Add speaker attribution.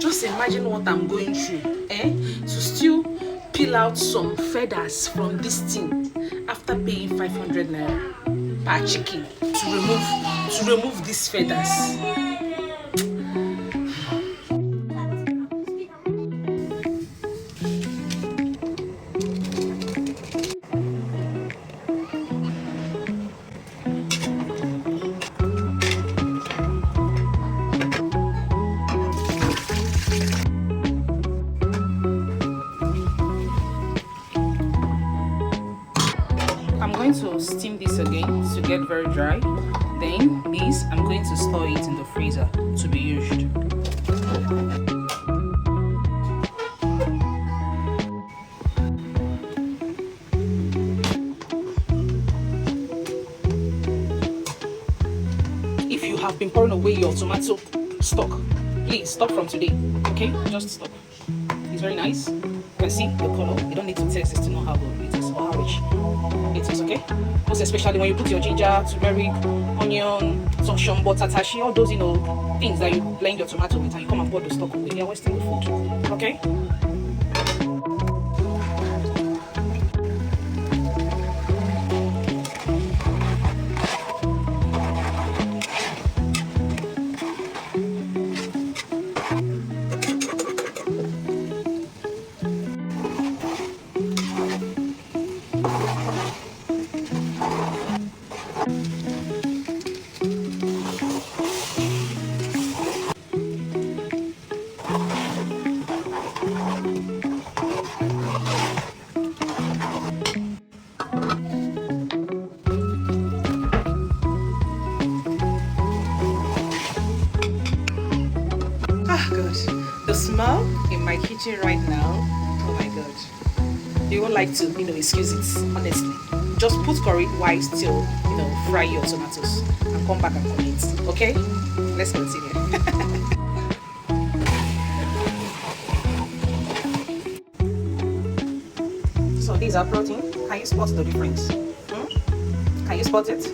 Speaker 1: Just imagine what I'm going through, to still peel out some feathers from this thing after paying 500 naira per chicken to remove these feathers. I'm going to steam this again to get very dry. Then this, I'm going to store it in the freezer to be used. If you have been pouring away your tomato stock, please stop from today. Okay, just stop. It's very nice. You can see the color. You don't need to taste this to know how good it is or how rich it is. Okay, most especially when you put your ginger, turmeric, onion, some butter, tashi, all those things that you blend your tomato with, and you come and pour the stock away. You're wasting the food. Okay. The smell in my kitchen right now, oh my god. You won't like to, excuse it, honestly. Just put curry while still, fry your tomatoes and come back and comment. Okay? Let's continue. So these are protein. Can you spot the difference? Can you spot it?